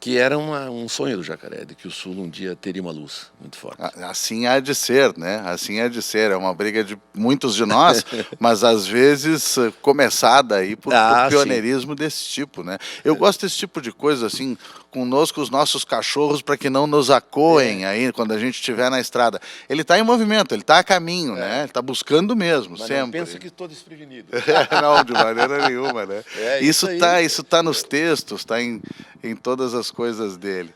que era um sonho do Jacaré, de que o Sul um dia teria uma luz muito forte. Assim há de ser, né? Assim há de ser. É uma briga de muitos de nós, mas às vezes começada aí por pioneirismo desse tipo, né? Eu gosto desse tipo de coisa, assim, conosco os nossos cachorros, para que não nos acoem aí quando a gente estiver na estrada. Ele está em movimento, ele está a caminho, né? Ele está buscando mesmo, mas sempre. Não pensa que estou desprevenido. Não, de maneira nenhuma, né? Isso tá nos textos, está em todas as coisas dele.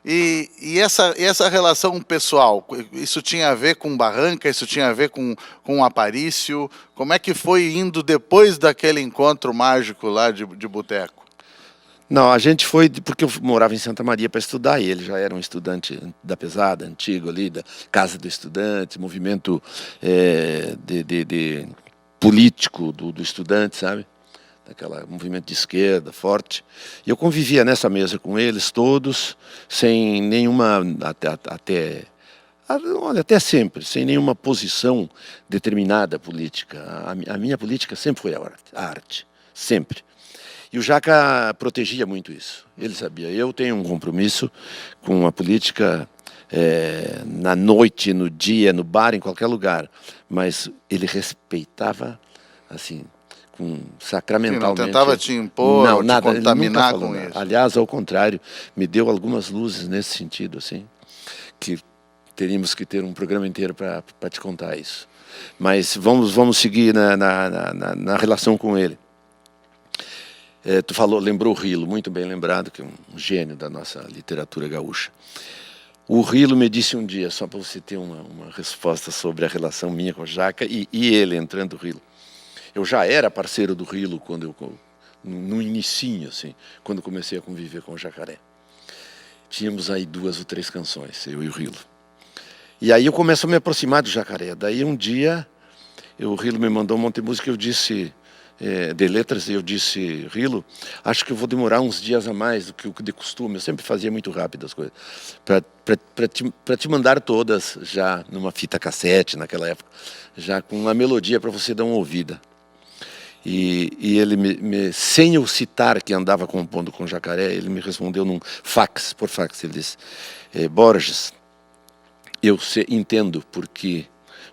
E essa relação pessoal, isso tinha a ver com Barranca, isso tinha a ver com Aparício? Como é que foi indo depois daquele encontro mágico lá de boteco? Não, a gente foi porque eu morava em Santa Maria para estudar, e ele já era um estudante da pesada, antigo ali, da Casa do Estudante, movimento de político do estudante, sabe? Daquela movimento de esquerda forte. E eu convivia nessa mesa com eles todos, sem nenhuma, até sempre, sem nenhuma posição determinada política. A minha política sempre foi a arte, sempre. E o Jaca protegia muito isso. Ele sabia, eu tenho um compromisso com a política na noite, no dia, no bar, em qualquer lugar. Mas ele respeitava, assim, sacramentalmente. Sim, não tentava te impor, não, ou nada, te contaminar com com nada. isso. Aliás, ao contrário, me deu algumas luzes nesse sentido, assim, que teríamos que ter um programa inteiro para te contar isso. Mas vamos seguir na relação com ele. Tu lembrou o Rilo, muito bem lembrado, que é um gênio da nossa literatura gaúcha. O Rilo me disse um dia, só para você ter uma resposta sobre a relação minha com o Jaca e ele entrando no Rilo. Eu já era parceiro do Rilo no inicinho, assim, quando comecei a conviver com o Jacaré. Tínhamos aí 2 ou 3 canções, eu e o Rilo. E aí eu começo a me aproximar do Jacaré. Daí um dia, o Rilo me mandou um monte de música, eu disse, de letras, eu disse, Rilo, acho que eu vou demorar uns dias a mais do que o de costume. Eu sempre fazia muito rápido as coisas. Para te mandar todas já numa fita cassete, naquela época, já com uma melodia para você dar uma ouvida. E ele, sem eu citar que andava compondo com Jacaré, ele me respondeu por fax, ele disse, Borges, eu entendo porque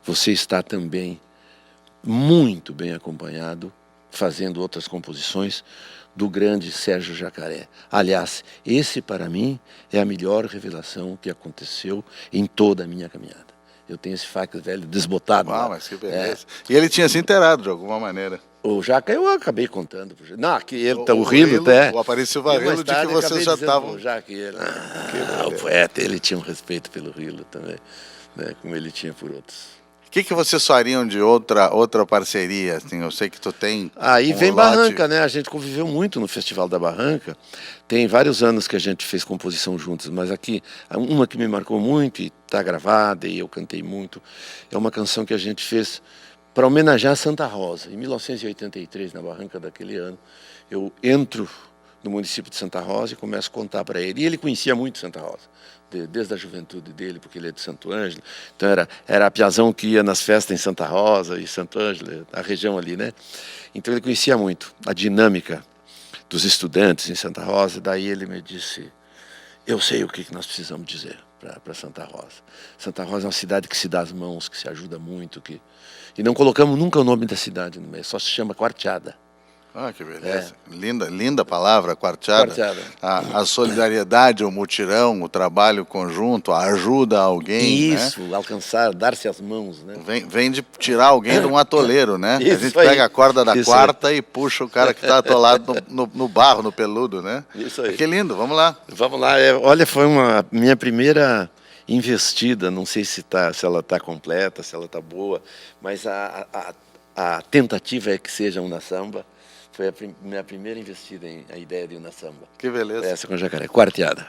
você está também muito bem acompanhado, fazendo outras composições, do grande Sérgio Jacaré. Aliás, esse para mim é a melhor revelação que aconteceu em toda a minha caminhada. Eu tenho esse fax velho desbotado. Mas que beleza. E ele tinha se inteirado de alguma maneira. O Jaca, eu acabei contando. Não, que ele, o Rilo, até. O Aparício Varelo, de que vocês já estavam. O Jaca, o poeta, ele tinha um respeito pelo Rilo também, né, como ele tinha por outros. O que vocês fariam de outra parceria? Assim, eu sei que tu tem. Aí vem Barranca, né? A gente conviveu muito no Festival da Barranca. Tem vários anos que a gente fez composição juntos, mas aqui, uma que me marcou muito e está gravada e eu cantei muito, é uma canção que a gente fez para homenagear Santa Rosa. Em 1983, na Barranca daquele ano, eu entro no município de Santa Rosa e começo a contar para ele. E ele conhecia muito Santa Rosa, desde a juventude dele, porque ele é de Santo Ângelo. Então era a piazão que ia nas festas em Santa Rosa e Santo Ângelo, a região ali, né? Então ele conhecia muito a dinâmica dos estudantes em Santa Rosa. Daí ele me disse, eu sei o que nós precisamos dizer para Santa Rosa. Santa Rosa é uma cidade que se dá as mãos, que se ajuda muito, e não colocamos nunca o nome da cidade no meio, só se chama Quarteada. Ah, que beleza. Linda palavra, quarteada. A solidariedade, o mutirão, o trabalho conjunto, a ajuda a alguém. Isso, né? Alcançar, dar-se as mãos, né? Vem de tirar alguém de um atoleiro, né? Isso, a gente pega a corda da quarta aí. E puxa o cara que está atolado no barro, no peludo, né? Isso aí. Que lindo, vamos lá. Vamos lá. Olha, foi minha primeira investida, não sei se ela está completa, se ela está boa, mas a tentativa é que seja uma samba. Foi a minha primeira investida em a ideia de uma samba. Que beleza. Essa com Jacaré, Quarteada.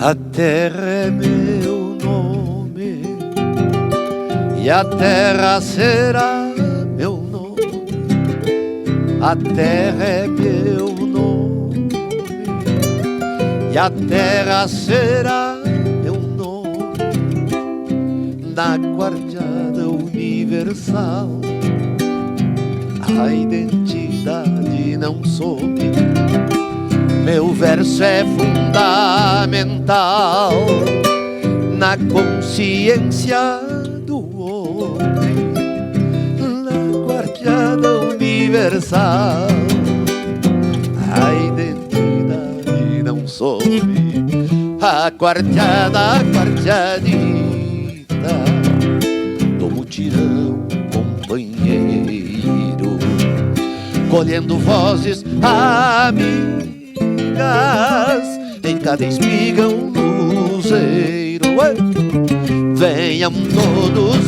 A terra é meu nome e a terra será meu nome. A terra é meu nome e a terra será meu nome. Na guardiada universal a identidade não some. Meu verso é fundamental na consciência do homem. Na guardiada universal a identidade não some. A guardiadita do mutirão companheiro, colhendo vozes amigas em cada espiga um luzeiro. Venham todos,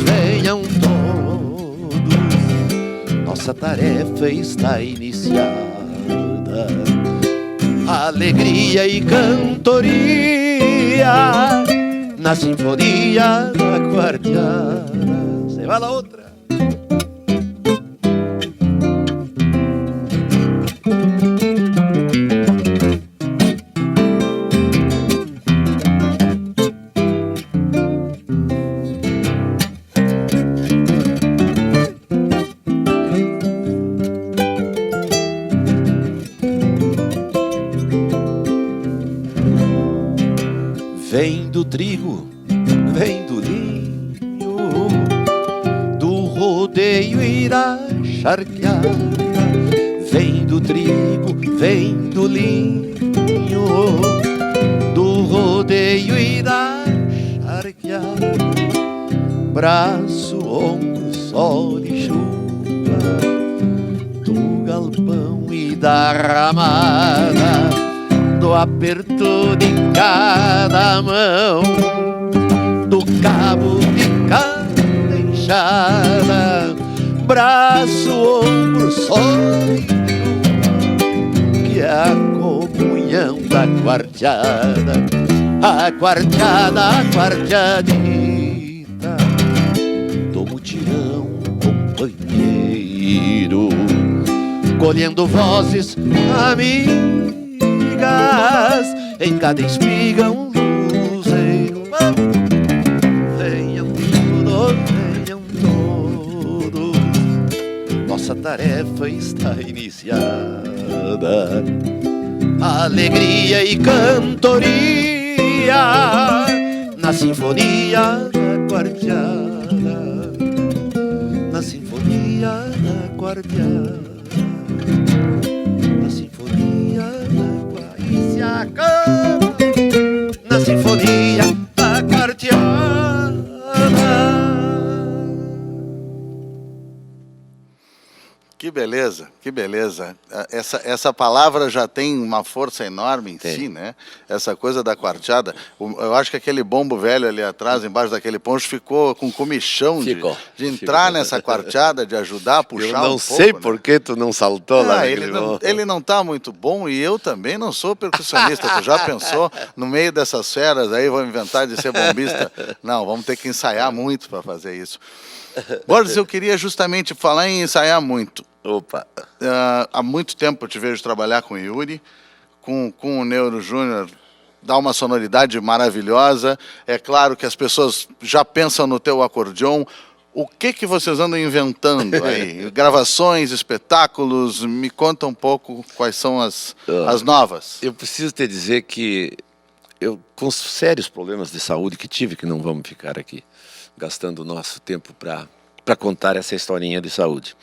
nossa tarefa está iniciada. Alegria e cantoria na sinfonia da guardiana. Você vai lá outra. Vem do trigo, vem do linho, do rodeio irá charquear. Vem do trigo, vem do linho, do rodeio irá charquear. Braço, ombro, sol e chuva, do galpão e da ramada, do aperto de cada mão, do cabo de cada enxada. Braço, ombro, sol e chuva, que é a comunhão da guardiada. A guardiadita do mutirão companheiro, colhendo vozes amigas em cada espiga um luzeiro. Venham todos, nossa tarefa está iniciada. Alegria e cantoria na sinfonia da guardiana. Na sinfonia da guardiana. Na sinfonia da na sinfonia da guardiana. Que beleza, que beleza. Essa palavra já tem uma força enorme em si, né? Essa coisa da quarteada. Eu acho que aquele bombo velho ali atrás, embaixo daquele poncho, ficou com comichão de entrar nessa quarteada, de ajudar a puxar um pouco. Eu não sei por que tu não saltou lá naquele ele não está muito bom e eu também não sou percussionista. Tu já pensou, no meio dessas feras aí, vou inventar de ser bombista? Não, vamos ter que ensaiar muito para fazer isso. Borges, eu queria justamente falar em ensaiar muito. Opa! Há muito tempo eu te vejo trabalhar com o Yuri, com o Neuro Júnior, dá uma sonoridade maravilhosa. É claro que as pessoas já pensam no teu acordeon. O que vocês andam inventando aí? Gravações, espetáculos? Me conta um pouco quais são as novas. Eu preciso te dizer que eu, com os sérios problemas de saúde que tive, que não vamos ficar aqui gastando o nosso tempo para contar essa historinha de saúde.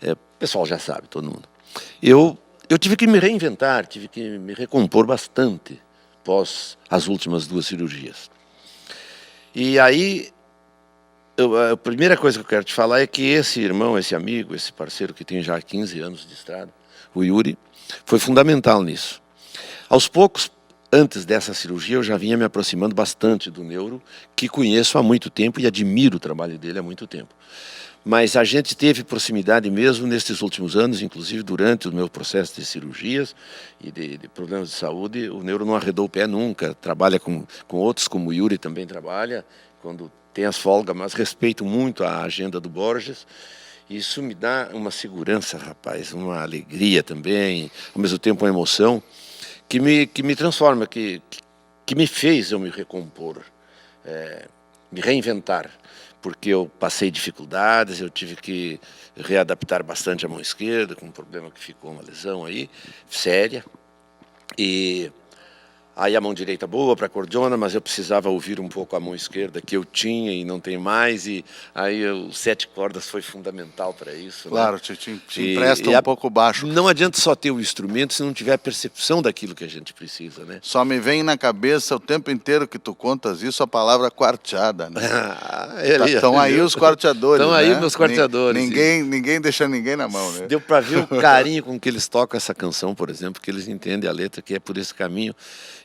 O pessoal já sabe, todo mundo. Eu tive que me reinventar, tive que me recompor bastante após as últimas 2 cirurgias. E aí, a primeira coisa que eu quero te falar é que esse irmão, esse amigo, esse parceiro que tem já 15 anos de estrada, o Yuri, foi fundamental nisso. Aos poucos, antes dessa cirurgia, eu já vinha me aproximando bastante do Neuro, que conheço há muito tempo e admiro o trabalho dele há muito tempo. Mas a gente teve proximidade mesmo nesses últimos anos, inclusive durante o meu processo de cirurgias e de problemas de saúde. O Neuro não arredou o pé nunca, trabalha com outros, como o Yuri também trabalha, quando tem as folgas, mas respeito muito a agenda do Borges. Isso me dá uma segurança, rapaz, uma alegria também, ao mesmo tempo uma emoção, que me transforma, que me fez eu me recompor, me reinventar, porque eu passei dificuldades, eu tive que readaptar bastante a mão esquerda, com um problema que ficou uma lesão aí, séria, e aí a mão direita boa para acordeona, mas eu precisava ouvir um pouco a mão esquerda que eu tinha e não tenho mais, e aí o 7 cordas foi fundamental para isso. Claro, né? te empresta um pouco baixo. Não adianta só ter o instrumento se não tiver a percepção daquilo que a gente precisa, né? Só me vem na cabeça o tempo inteiro que tu contas isso a palavra quarteada, né? Estão aí os quarteadores, Estão aí né? meus quarteadores. Ninguém deixa ninguém na mão, né? Deu para ver o carinho com que eles tocam essa canção, por exemplo, que eles entendem a letra, que é por esse caminho.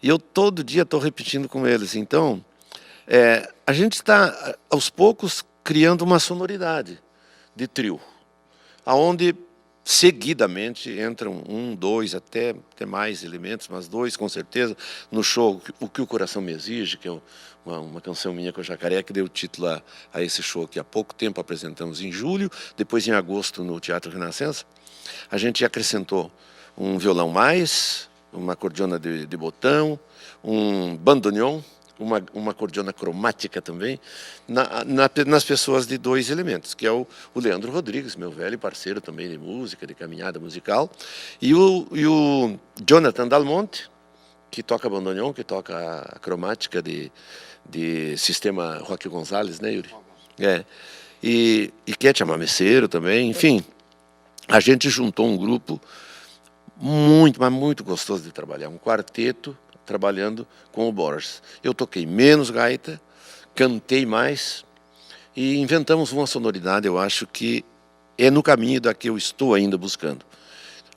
E eu todo dia estou repetindo com eles. Então, a gente está, aos poucos, criando uma sonoridade de trio, aonde seguidamente entram 1, 2, até mais elementos, mas 2 com certeza, no show O Que o Coração Me Exige, que é uma canção minha com o Jacaré, que deu título a esse show que há pouco tempo apresentamos em julho, depois em agosto no Teatro Renascença. A gente acrescentou um violão mais, uma acordeona de botão, um bandoneon, uma acordeona cromática também, nas pessoas de 2 elementos, que é o Leandro Rodrigues, meu velho parceiro também de música, de caminhada musical, e o Jonathan Dalmonte, que toca bandoneon, que toca a cromática de sistema Roque Gonzalez, né, Yuri? E que é chamameceiro também, enfim. A gente juntou um grupo muito, mas muito gostoso de trabalhar, um quarteto trabalhando com o Borges. Eu toquei menos gaita, cantei mais e inventamos uma sonoridade, eu acho que é no caminho da que eu estou ainda buscando.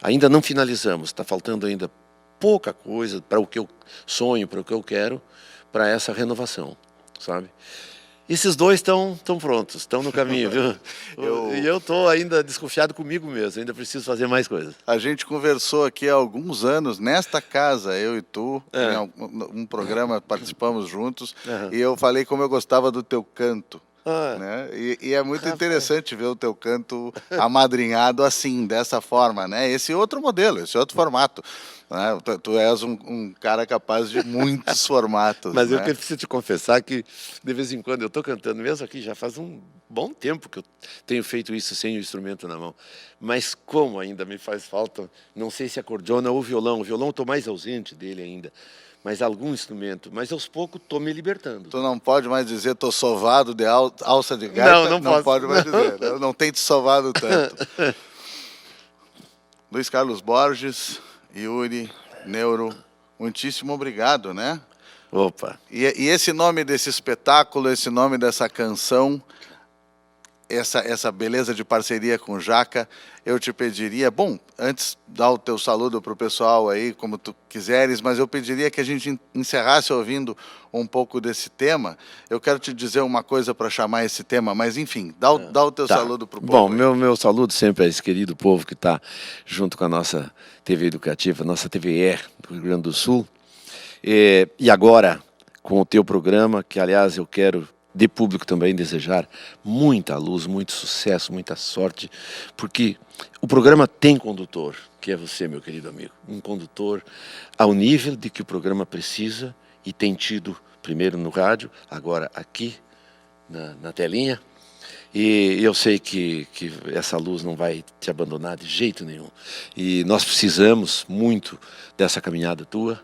Ainda não finalizamos, está faltando ainda pouca coisa para o que eu sonho, para o que eu quero, para essa renovação, sabe? Esses 2 estão prontos, estão no caminho, viu? E eu estou ainda desconfiado comigo mesmo, ainda preciso fazer mais coisas. A gente conversou aqui há alguns anos, nesta casa, eu e tu, em um programa, participamos juntos, e eu falei como eu gostava do teu canto. Né? E é muito interessante ver o teu canto amadrinhado assim, dessa forma, né? Esse outro modelo, esse outro formato, né? Tu és um cara capaz de muitos formatos. Mas né? eu preciso te confessar que de vez em quando eu estou cantando, mesmo aqui já faz um bom tempo que eu tenho feito isso sem o instrumento na mão, mas como ainda me faz falta, não sei se acordeona ou violão, o violão eu estou mais ausente dele ainda, mas algum instrumento, mas aos poucos estou me libertando. Tu não pode mais dizer estou sovado de alça de gaita? Não não posso. Pode mais dizer, não tem te sovado tanto. Luiz Carlos Borges, Yuri, Neuro, muitíssimo obrigado, né? Opa! E esse nome desse espetáculo, esse nome dessa canção, essa beleza de parceria com o Jaca, eu te pediria, bom, antes dá o teu saludo para o pessoal aí, como tu quiseres, mas eu pediria que a gente encerrasse ouvindo um pouco desse tema. Eu quero te dizer uma coisa para chamar esse tema, mas enfim, dá o teu saludo para o povo. Bom, meu saludo sempre a esse querido povo que está junto com a nossa TV Educativa, nossa TVE do Rio Grande do Sul. E agora, com o teu programa, que aliás eu quero de público também desejar muita luz, muito sucesso, muita sorte, porque o programa tem condutor, que é você, meu querido amigo, um condutor ao nível de que o programa precisa e tem tido, primeiro no rádio, agora aqui na telinha, e eu sei que essa luz não vai te abandonar de jeito nenhum, e nós precisamos muito dessa caminhada tua,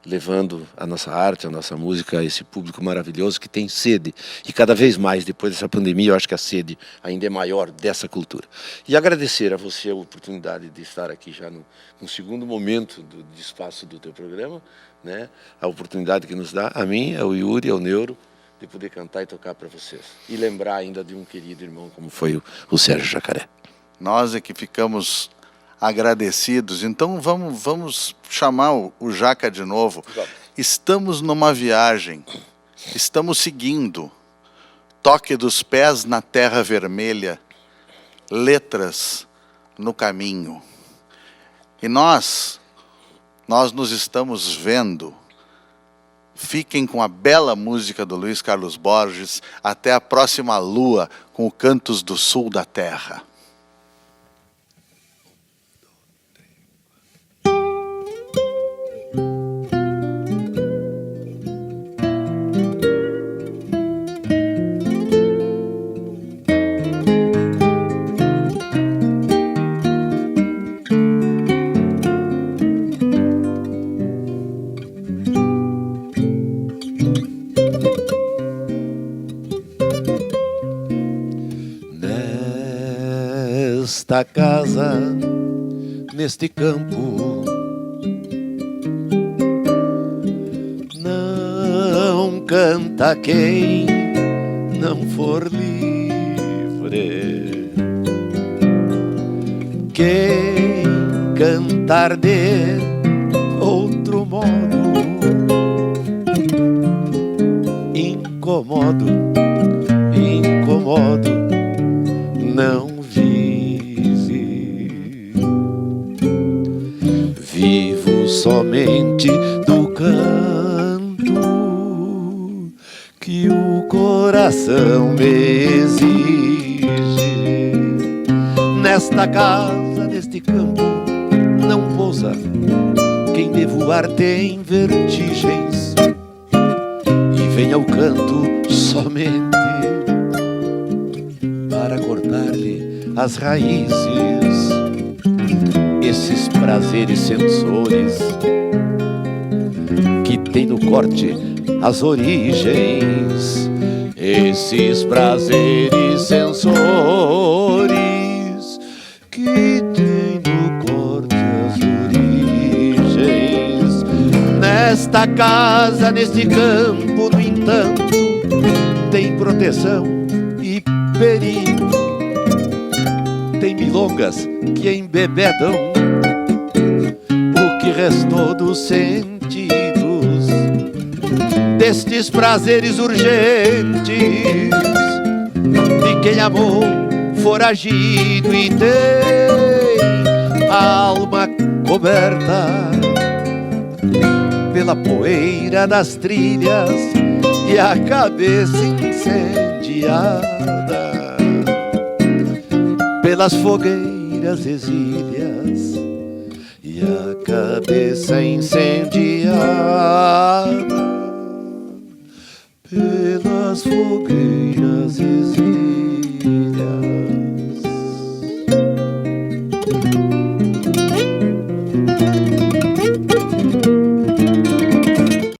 levando a nossa arte, a nossa música a esse público maravilhoso que tem sede. E cada vez mais, depois dessa pandemia, eu acho que a sede ainda é maior dessa cultura. E agradecer a você a oportunidade de estar aqui já no segundo momento de espaço do teu programa, né? A oportunidade que nos dá, a mim, ao Yuri, ao Neuro, de poder cantar e tocar para vocês. E lembrar ainda de um querido irmão como foi o Sérgio Jacaré. Nós é que ficamos agradecidos. Então vamos chamar o Jaca de novo. Estamos numa viagem, estamos seguindo. toque dos pés na terra vermelha, letras no caminho. E nós nos estamos vendo. Fiquem com a bela música do Luiz Carlos Borges. Até a próxima lua com o Cantos do Sul da Terra. Nesta casa, neste campo, não canta quem não for livre. Quem cantar de outro modo, incomodo, não vivo somente do canto que o coração me exige. Nesta casa, neste campo, não pousa quem de voar tem vertigens, e vem ao canto somente para cortar-lhe as raízes. Esses prazeres sensores que tem no corte as origens. Esses prazeres sensores que tem no corte as origens. Nesta casa, neste campo, no entanto, tem proteção e perigo. Tem milongas que embebedam o que restou dos sentidos, destes prazeres urgentes de quem amou foragido e tem a alma coberta pela poeira das trilhas e a cabeça incendiada pelas fogueiras exílias e a cabeça incendiada pelas fogueiras exílias.